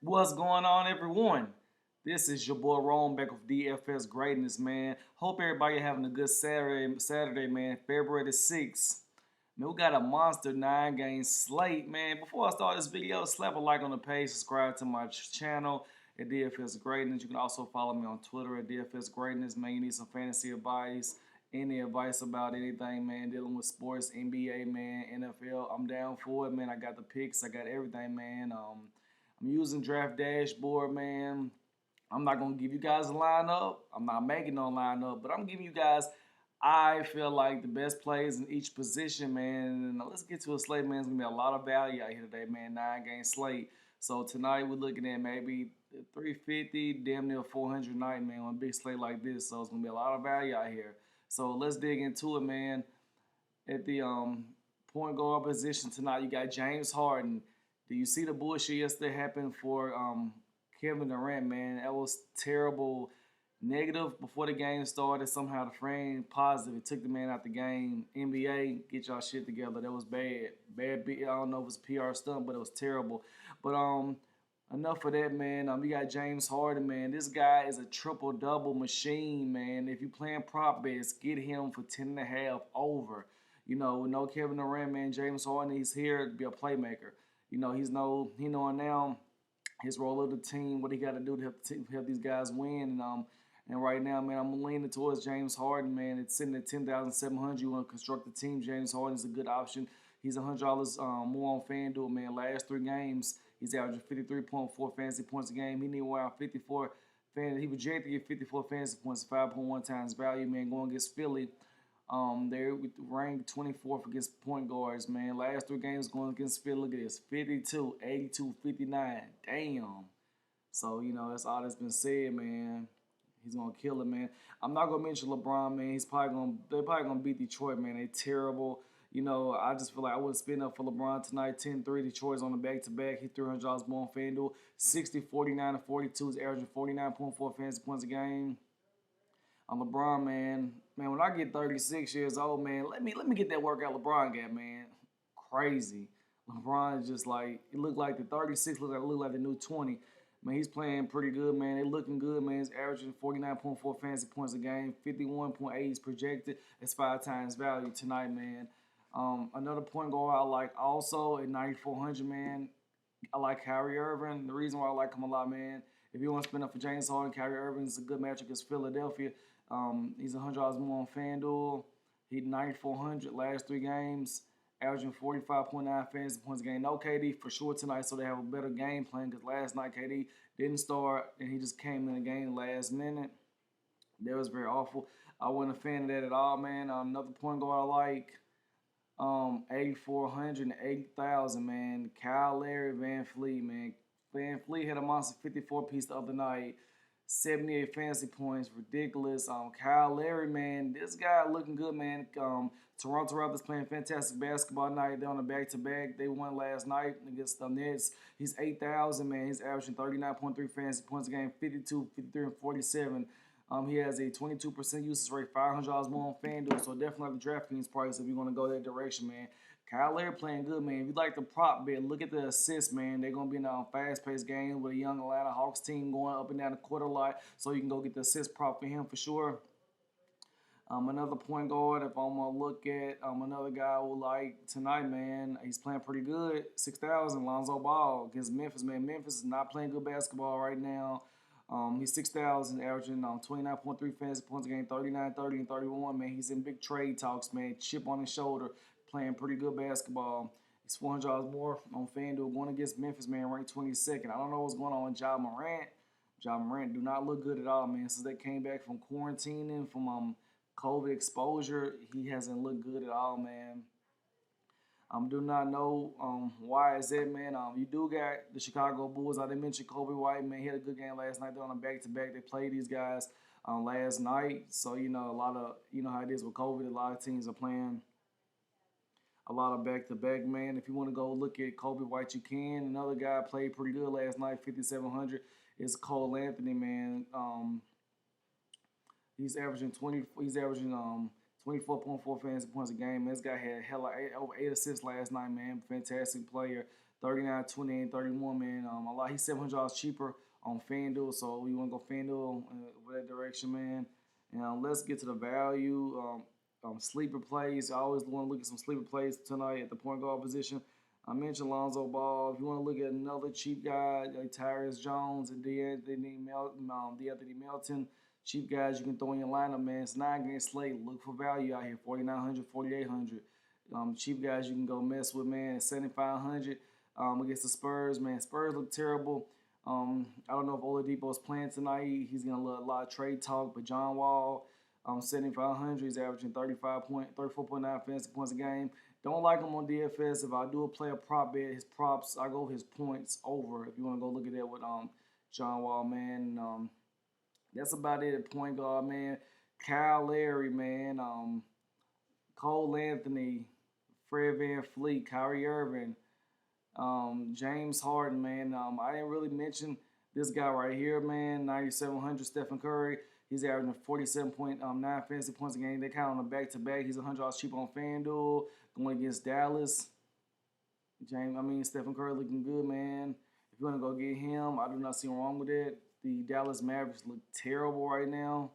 What's going on, everyone? This is your boy Rome back with DFS Greatness, man. Hope everybody having a good Saturday, man. February the 6th. Man, we got a monster 9-game slate, man. Before I start this video, slap a like on the page, subscribe to my channel at DFS Greatness. You can also follow me on Twitter at DFS Greatness, man. You need some fantasy advice, any advice about anything, man, dealing with sports, NBA, man, NFL. I'm down for it, man. I got the picks, I got everything, man. I'm using Draft Dashboard, man. I'm not gonna give you guys a lineup. I'm not making no lineup, but I'm giving you guys. I feel like the best plays in each position, man. And let's get to a slate, man. It's gonna be a lot of value out here today, man. 9-game slate. So tonight we're looking at maybe 350, damn near 400 night, man, on a big slate like this. So it's gonna be a lot of value out here. So let's dig into it, man. At the point guard position tonight, you got James Harden. Do you see the bullshit yesterday happened for Kevin Durant, man? That was terrible. Negative before the game started. Somehow the frame positive. It took the man out the game. NBA, get y'all shit together. That was bad. Bad. I don't know if it was a PR stunt, but it was terrible. But enough of that, man. We got James Harden, man. This guy is a triple double machine, man. If you playing prop bets, get him for 10.5 over. No Kevin Durant, man. James Harden, he's here to be a playmaker. He knowing now his role of the team, what he got to do to help these guys win. And right now, man, I'm leaning towards James Harden, man. It's sitting at 10,700. You want to construct a team, James Harden is a good option. He's $100 more on Fanduel, man. Last 3 games, he's averaging 53.4 fantasy points a game. He need around 54 fantasy. He projected to get 54 fantasy points, 5.1 times value, man, going against Philly. They're ranked 24th against point guards, man. Last 3 games going against Philly. Look at this: 52, 82, 59. Damn. So, that's all that's been said, man. He's gonna kill it, man. I'm not gonna mention LeBron, man. They're probably gonna beat Detroit, man. They terrible. I just feel like I wouldn't spend up for LeBron tonight. 10-3, Detroit's on the back-to-back. He $300 more on FanDuel. 60, 49, and 42 is averaging 49.4 fantasy points a game. I'm LeBron, man. Man, when I get 36 years old, man, let me get that workout LeBron got, man. Crazy. LeBron is just like, it looked like the 36 look like the new 20. Man, he's playing pretty good, man. They looking good, man. He's averaging 49.4 fantasy points a game. 51.8 is projected. It's 5 times value tonight, man. Another point guard I like also at 9,400, man. I like Kyrie Irving. The reason why I like him a lot, man, if you want to spend up for James Harden, Kyrie Irving is a good matchup against Philadelphia. He's $100 more on FanDuel. He's 9,400 last 3 games, averaging 45.9 fantasy points a game. No KD for sure tonight, so they have a better game plan because last night KD didn't start and he just came in the game last minute. That was very awful. I wasn't a fan of that at all, man. Another point guard I like, 8,400 and 80,000, man. Kyle Larry Van Fleet, man. Van Fleet had a monster 54 piece the other night. 78 fantasy points, ridiculous. Kyle Larry, man, this guy looking good, man. Toronto Raptors playing fantastic basketball tonight. They're on a back-to-back. They won last night against the Nets. He's 8,000, man. He's averaging 39.3 fantasy points a game, 52, 53, and 47. He has a 22% usage rate, $500 more on FanDuel, so definitely like the Draftkings price if you're going to go that direction, man. Kyle Larry playing good, man. If you like the prop bet, look at the assists, man. They're going to be in a fast-paced game with a young Atlanta Hawks team going up and down the court a lot, so you can go get the assist prop for him for sure. Another point guard, if I'm going to look at another guy I would like tonight, man, he's playing pretty good. 6,000, Lonzo Ball against Memphis, man. Memphis is not playing good basketball right now. He's 6,000, averaging 29.3 fantasy points a game, 39, 30, and 31, man. He's in big trade talks, man. Chip on his shoulder, playing pretty good basketball. He's $400 more on FanDuel going against Memphis, man, ranked 22nd. I don't know what's going on with Ja Morant. Ja Morant do not look good at all, man. Since they came back from quarantining, from COVID exposure, he hasn't looked good at all, man. Do not know why is that, man. You do got the Chicago Bulls. I didn't mention Kobe White, man. He had a good game last night. They're on a back-to-back. They played these guys last night. So, a lot of, how it is with COVID. A lot of teams are playing a lot of back-to-back, man. If you want to go look at Kobe White, you can. Another guy played pretty good last night, 5,700, is Cole Anthony, man. He's averaging 24.4 fantasy points a game. This guy had over 8 assists last night, man. Fantastic player. 39, 28, and 31, man. A lot. He's $700 cheaper on Fanduel, so we want to go Fanduel over that direction, man. And let's get to the value. Sleeper plays. I always want to look at some sleeper plays tonight at the point guard position. I mentioned Lonzo Ball. If you want to look at another cheap guy, like Tyrese Jones and D'Anthony Melton, cheap guys you can throw in your lineup, man. It's 9-game slate. Look for value out here, 4,900, 4,800. Cheap guys you can go mess with, man. 7,500 against the Spurs, man. Spurs look terrible. I don't know if Oladipo's playing tonight. He's gonna let a lot of trade talk, but John Wall, 7,500. He's averaging 34.9 fantasy points a game. Don't like him on DFS. If I do a player prop bet, his props, I go his points over. If you want to go look at that with John Wall, man. That's about it at point guard, man. Kyle Larry, man. Cole Anthony, Fred VanVleet, Kyrie Irving, James Harden, man. I didn't really mention this guy right here, man. 9,700, Stephen Curry. He's averaging 47.9 fantasy points a game. They count on a back-to-back. He's $100 cheaper on FanDuel going against Dallas. Stephen Curry looking good, man. If you want to go get him, I do not see wrong with it. The Dallas Mavericks look terrible right now.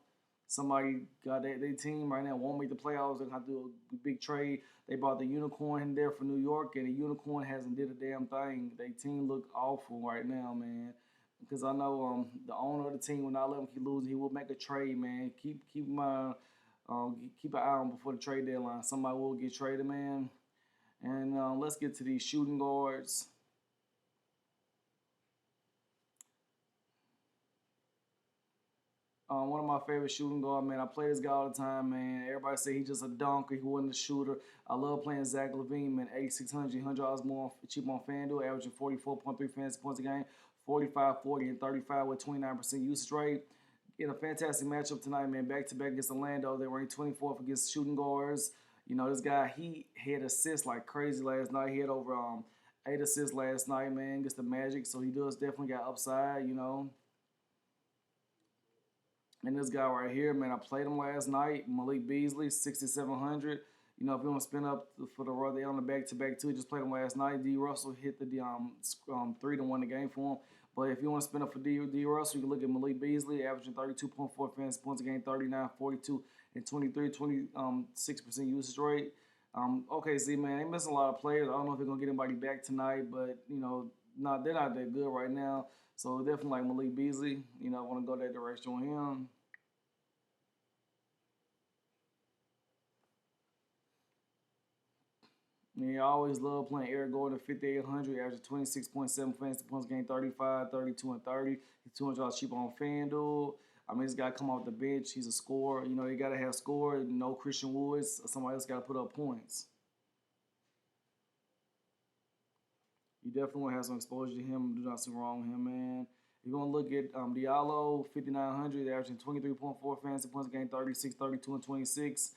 Somebody got their team right now won't make the playoffs. They have to do a big trade. They bought the unicorn in there for New York, and the unicorn hasn't did a damn thing. Their team look awful right now, man. Because I know the owner of the team will not let him keep losing. He will make a trade, man. Keep an eye on before the trade deadline. Somebody will get traded, man. And let's get to these shooting guards. One of my favorite shooting guard, man. I play this guy all the time, man. Everybody say he's just a dunker. He wasn't a shooter. I love playing Zach LaVine, man. 8,600, $100 more cheap on FanDuel, averaging 44.3 fantasy points a game, 45, 40, and 35 with 29% usage rate. In a fantastic matchup tonight, man. Back-to-back against Orlando. They ranked 24th against shooting guards. You know, this guy, he had assists like crazy last night. He had over 8 assists last night, man, against the Magic. So he does definitely got upside, you know. And this guy right here, man, I played him last night. Malik Beasley, 6,700. You know, if you want to spin up for the run, they on the back-to-back too. Just played him last night. D. Russell hit the 3-1 the game for him. But if you want to spin up for D. Russell, you can look at Malik Beasley, averaging 32.4 fantasy points a game, 39, 42, and 23, 26% usage rate. Okay, see, man, they missing a lot of players. I don't know if they're going to get anybody back tonight, but, you know, they're not that good right now. So definitely like Malik Beasley, you know, I want to go that direction with him. Yeah, I always love playing Eric Gordon, 5,800, average 26.7 fantasy points game, 35, 32, and 30. He's $200 cheaper on FanDuel. This guy come off the bench. He's a scorer. You know, you got to have score. No Christian Woods. Somebody else got to put up points. You definitely want to have some exposure to him. Do not see wrong with him, man. You're going to look at Diallo, 5,900, averaging 23.4 fantasy points a game, 36, 32, and 26.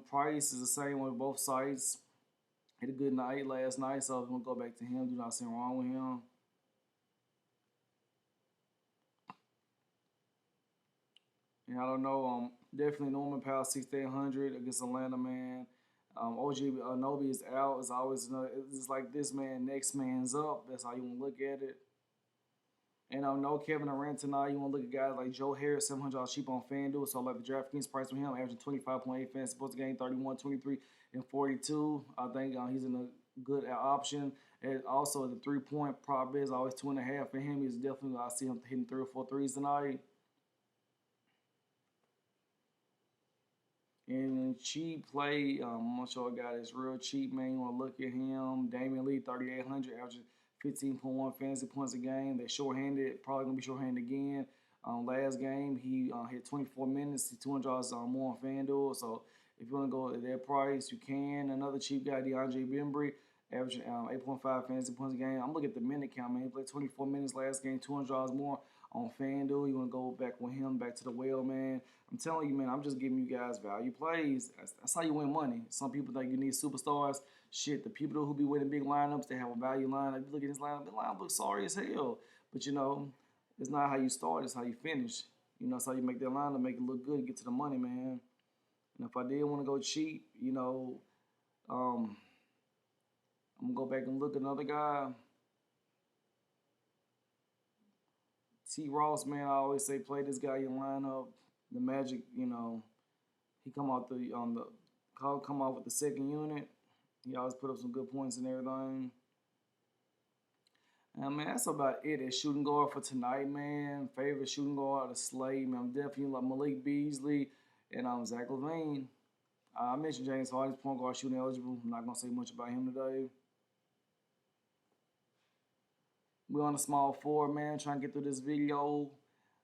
Price is the same on both sides. Had a good night last night, so I'm going to go back to him. Do not see wrong with him. And I don't know, definitely Norman Powell, 6,800 against Atlanta, man. OG Anobi is out. It's always, it's like this man, next man's up. That's how you want to look at it. And I know Kevin Durant tonight. You want to look at guys like Joe Harris, $700 cheap on FanDuel. So I like the DraftKings price for him, averaging 25.8 fantasy points a game, 31, 23, and 42. I think he's in a good option. And also the 3-point prop is always 2.5 for him. He's definitely, I see him hitting 3 or 4 threes tonight. And cheap play, I'm going to show a guy that's real cheap, man. You want to look at him. Damian Lee, 3,800, averaging 15.1 fantasy points a game. They're shorthanded, probably going to be shorthanded again. Last game, he hit 24 minutes. He's $200 more on FanDuel. So if you want to go at that price, you can. Another cheap guy, DeAndre Bembry, averaging 8.5 fantasy points a game. I'm looking at the minute count, man. He played 24 minutes last game, $200 more on FanDuel. You want to go back with him, back to the well, man. I'm telling you, man, I'm just giving you guys value plays. That's how you win money. Some people think you need superstars. Shit, the people who be winning big lineups, they have a value lineup. You look at this lineup, the lineup looks sorry as hell. But, you know, it's not how you start, it's how you finish. You know, it's how you make that lineup, make it look good, get to the money, man. And if I did want to go cheap, you know, I'm going to go back and look at another guy. T. Ross, man, I always say play this guy in your lineup. The Magic, he come out the come out with the second unit. He always put up some good points and everything. Man, that's about it at shooting guard for tonight, man. Favorite shooting guard of the slate, man. I'm definitely like Malik Beasley and Zach LaVine. I mentioned James Harden's point guard shooting eligible. I'm not gonna say much about him today. We're on the small forward, man, trying to get through this video.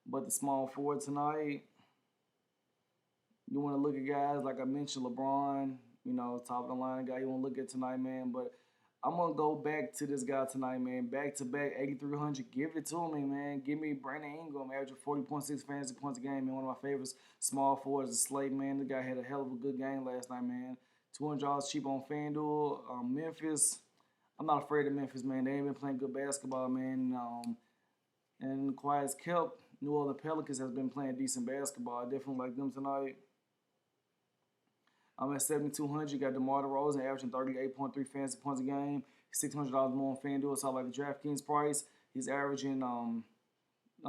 But the small forward tonight, you want to look at guys like I mentioned, LeBron, top of the line guy you want to look at tonight, man. But I'm going to go back to this guy tonight, man. Back to back, 8,300. Give it to me, man. Give me Brandon Ingram, averaging 40.6 fantasy points a game, man. One of my favorites small forwards, the slate, man. The guy had a hell of a good game last night, man. $200 cheap on Fanduel. Memphis, I'm not afraid of Memphis, man. They ain't been playing good basketball, man. And quiet as kept, New Orleans Pelicans has been playing decent basketball. I definitely like them tonight. I'm at 7,200. Got DeMar DeRozan averaging 38.3 fantasy points a game. $600 more on FanDuel. So I like the Draftkings price. He's averaging,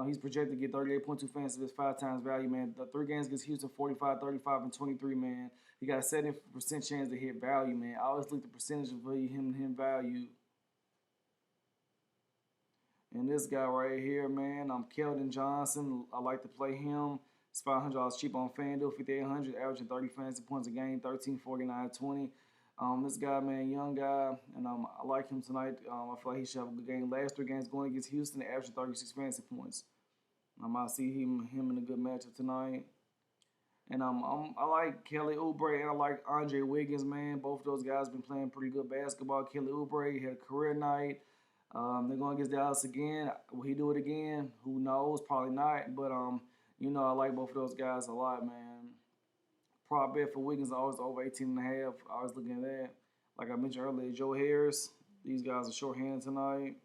he's projected to get 38.2 fantasy. That's 5 times value, man. The 3 games against Houston, 45, 35, and 23, man. He got a 70% chance to hit value, man. I always look at the percentage of him value. And this guy right here, man, Keldon Johnson. I like to play him. It's $500 cheap on FanDuel, 5,800, averaging 30 fantasy points a game, 13, 49, 20. This guy, man, young guy, and I like him tonight. I feel like he should have a good game. Last 3 games going against Houston, averaging 36 fantasy points. I see him in a good matchup tonight. And I like Kelly Oubre and I like Andre Wiggins, man. Both of those guys been playing pretty good basketball. Kelly Oubre had a career night. They're going against Dallas again. Will he do it again? Who knows? Probably not. But I like both of those guys a lot, man. Prop bet for Wiggins always over 18.5. I was looking at that. Like I mentioned earlier, Joe Harris. These guys are shorthanded tonight.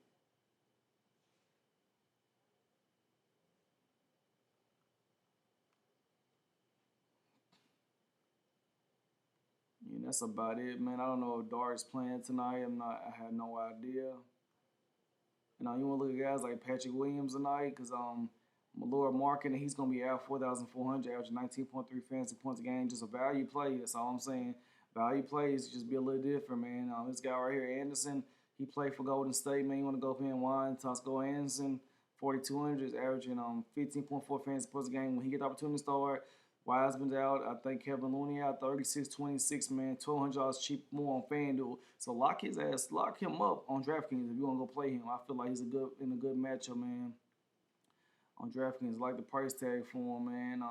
Yeah, that's about it, man. I don't know if Dart's playing tonight. I have no idea. You want to look at guys like Patrick Williams tonight because Malora Markin, he's going to be out 4,400, averaging 19.3 fantasy points a game. Just a value play. That's all I'm saying. Value plays just be a little different, man. This guy right here, Anderson, he played for Golden State, man. You want to go for him, Juan Tosco Anderson, 4,200, is averaging 15.4 fantasy points a game. When he get the opportunity to start, Wiseman's out. I think Kevin Looney out, 36-26, man. $1,200 cheap more on FanDuel. So lock his ass, lock him up on DraftKings if you want to go play him. I feel like he's in a good matchup, man. On DraftKings, like the price tag for him, man.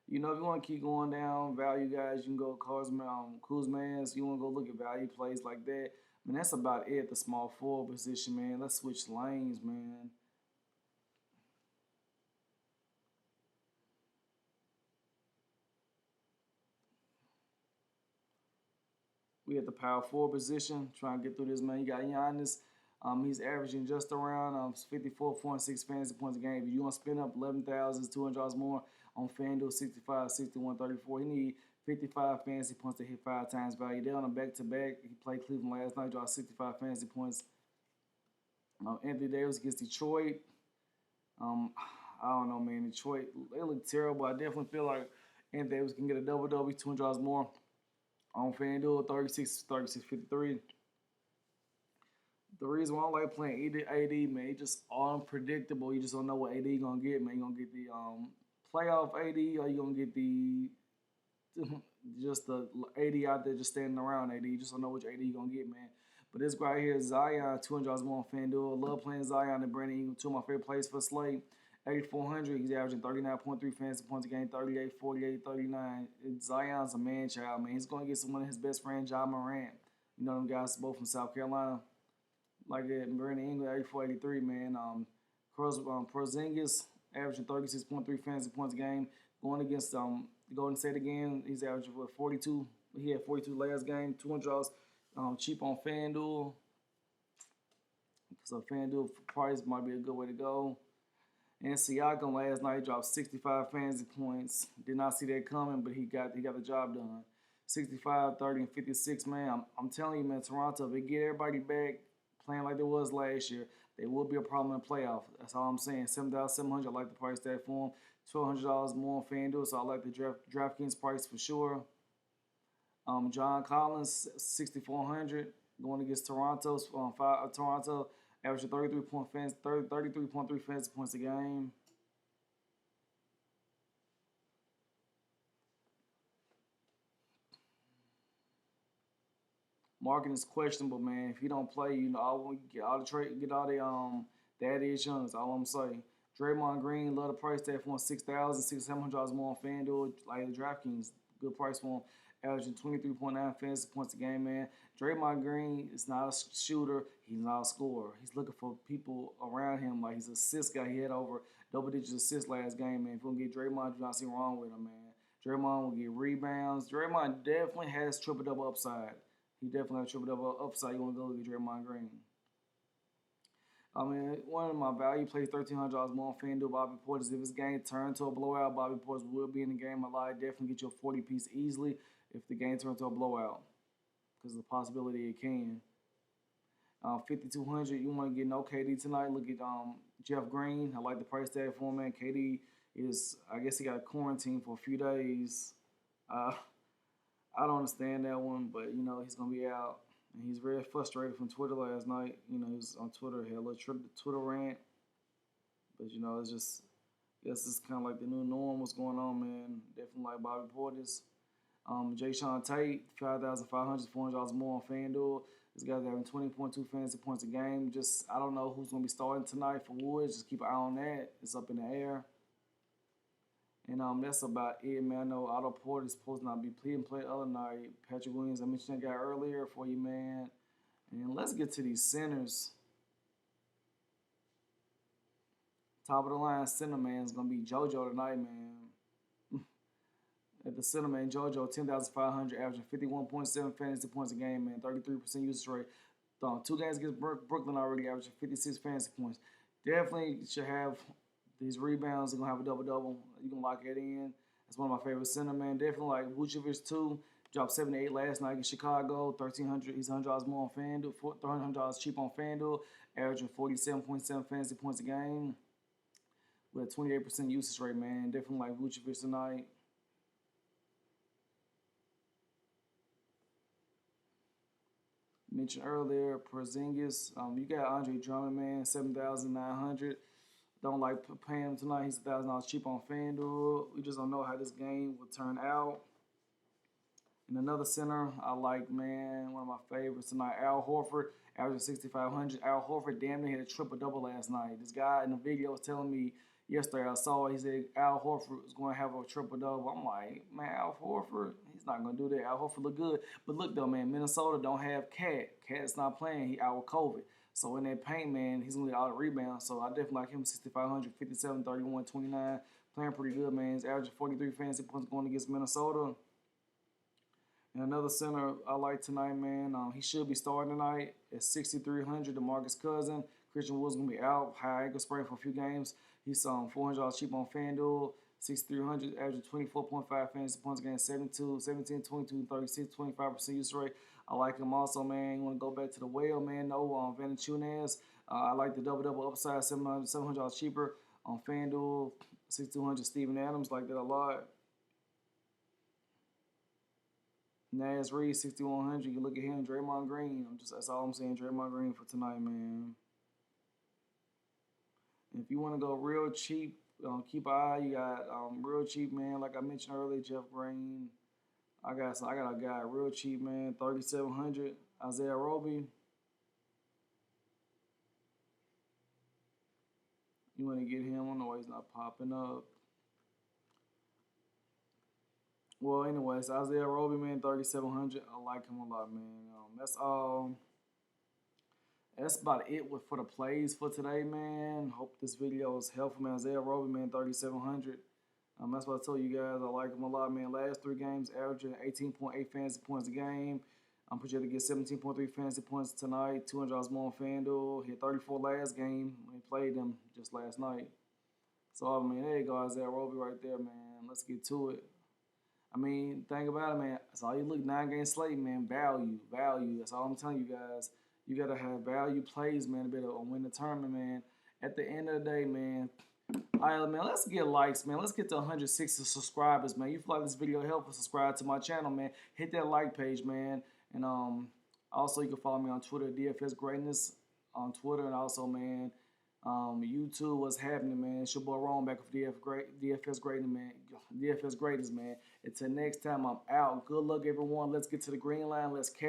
If you want to keep going down, value guys, you can go Kuzmans. You want to go look at value plays like that. I mean, that's about it. The small forward position, man. Let's switch lanes, man. We at the power forward position, trying to get through this, man. You got Giannis. He's averaging just around 54.6 fantasy points a game. If you want to spend up $11,200 more on FanDuel, 65, 61, 34, he need 55 fantasy points to hit 5 times value. They're on a back-to-back. He played Cleveland last night, dropped 65 fantasy points. Anthony Davis against Detroit. I don't know, man. Detroit, they look terrible. I definitely feel like Anthony Davis can get a double-double, $200 more on FanDuel, 36, 36, 53. The reason why I don't like playing AD, man, it's just unpredictable. You just don't know what AD gonna get, man. You gonna get the playoff AD, or you gonna get the just the AD out there just standing around AD. You just don't know which AD you gonna get, man. But this guy right here is Zion, $200 more on FanDuel. Love playing Zion and Brandon Ingram, 2 of my favorite plays for slate. 8,400, he's averaging 39.3 fantasy points a game, 38, 48, 39. Zion's a man child, man. He's gonna get one of his best friends, Ja Morant. You know them guys both from South Carolina. Like that, Brandon Ingram, 84, 83, man. Porzingis averaging 36.3 fantasy points a game. Going against Golden State again, he's averaging 42. He had 42 last game. $200 cheap on FanDuel. So FanDuel price might be a good way to go. And Siakam last night dropped 65 fantasy points. Did not see that coming, but he got the job done. 65, 30, and 56, man. I'm telling you, man, Toronto, if they get everybody back, playing like they was last year, they will be a problem in the playoff. That's all I'm saying. 7,700. I like the price tag for them. $1,200 more on FanDuel, so I like the Draftkings price for sure. John Collins, 6,400, going against Toronto's Toronto, averaging 33.3 fantasy points a game. Marking is questionable, man. If he don't play, I get all the trade, get all the daddy issues. All I'm saying. Draymond Green, love the price tag for him, $6,700 more on FanDuel. Like the DraftKings, good price for him, averaging 23.9 fantasy points a game, man. Draymond Green is not a shooter. He's not a scorer. He's looking for people around him. Like he's an assist guy. He had over double-digit assists last game, man. If you want to get Draymond, you not see wrong with him, man. Draymond will get rebounds. Draymond definitely has triple-double upside. He definitely has triple-double upside. You want to go look at Draymond Green. I mean, one of my value plays $1,300 more on FanDuel. Bobby Portis. If this game turns to a blowout, Bobby Portis will be in the game. I lie, definitely get you a 40 piece easily if the game turns to a blowout, because of the possibility it can. 5,200. You want to get no KD tonight? Look at Jeff Green. I like the price tag for him, man. KD is, I guess he got quarantined for a few days. I don't understand that one, but he's gonna be out. And he's very frustrated from Twitter last night. He was on Twitter, had a little Twitter rant. But, it's just, I guess it's kind of like the new norm. What's going on, man? Definitely like Bobby Portis. Jay Sean Tate, 5,500, $400 more on FanDuel. This guy's having 20.2 fantasy points a game. Just, I don't know who's going to be starting tonight for Woods. Just keep an eye on that. It's up in the air. And that's about it, man. I know Otto Porter is supposed to not be playing the other night. Patrick Williams, I mentioned that guy earlier for you, man. And let's get to these centers. Top of the line center, man, is going to be JoJo tonight, man. At the center, man, JoJo, 10,500, averaging 51.7 fantasy points a game, man. 33% usage rate. 2 games against Brooklyn already, averaging 56 fantasy points. Definitely should have these rebounds. They're going to have a double-double. You can lock it in. That's one of my favorite center, man. Definitely like Vucevic, too. Dropped 78 last night in Chicago. 1,300. He's $100 more on FanDuel. $100 cheap on FanDuel. Averaging 47.7 fantasy points a game. With a 28% usage rate, man. Definitely like Vucevic tonight. Mentioned earlier, Porzingis. You got Andre Drummond, man. 7,900. Don't like paying him tonight. He's $1,000 cheap on FanDuel. We just don't know how this game will turn out. And another center I like, man, one of my favorites tonight, Al Horford, averaging 6,500. Al Horford damn near hit a triple-double last night. This guy in the video was telling me yesterday, I saw it, he said Al Horford was going to have a triple-double. I'm like, man, Al Horford, he's not going to do that. Al Horford look good. But look, though, man, Minnesota don't have Cat. Cat's not playing. He out with COVID. So in that paint, man, he's going to get all the rebounds. So I definitely like him, 6,500, 57, 31, 29. Playing pretty good, man. He's averaging 43 fantasy points going against Minnesota. And another center I like tonight, man, he should be starting tonight at 6,300. DeMarcus Cousins. Christian Wood's going to be out. High ankle sprain for a few games. He's $400 cheap on FanDuel. 6,300, averaging 24.5 fantasy points again, 17, 22, 36, 25% use rate. I like him also, man. You want to go back to the well, man? No, Valanciunas. I like the double-double upside, $700 cheaper on FanDuel. 6,200, Steven Adams, like that a lot. Naz Reid, 6,100. You can look at him, Draymond Green. That's all I'm saying, Draymond Green for tonight, man. And if you want to go real cheap, keep an eye. You got real cheap, man. Like I mentioned earlier, Jeff Green. I got a guy real cheap, man. 3,700. Isaiah Roby. You want to get him? I don't know why he's not popping up. Well, anyways, Isaiah Roby, man, 3,700. I like him a lot, man. That's all. That's about it for the plays for today, man. Hope this video is helpful, man. Isaiah Roby, man, 3,700. That's what I told you guys. I like him a lot, man. Last 3 games, averaging 18.8 fantasy points a game. I'm projected to get 17.3 fantasy points tonight. $200 more on FanDuel. He had 34 last game when he played them just last night. So, I mean, there you go, Isaiah Roby right there, man. Let's get to it. I mean, think about it, man. That's all you look, 9-game slate, man. Value. That's all I'm telling you guys. You gotta have value plays, man, to be able to win the tournament, man. At the end of the day, man. All right, man, let's get likes, man. Let's get to 160 subscribers, man. You feel like this video helpful, subscribe to my channel, man. Hit that like page, man. And also you can follow me on Twitter, DFS Greatness on Twitter, and also, man, YouTube. What's happening, man? It's your boy Ron back with DFS Greatness, man. DFS Greatness, man. Until next time, I'm out. Good luck, everyone. Let's get to the green line. Let's catch.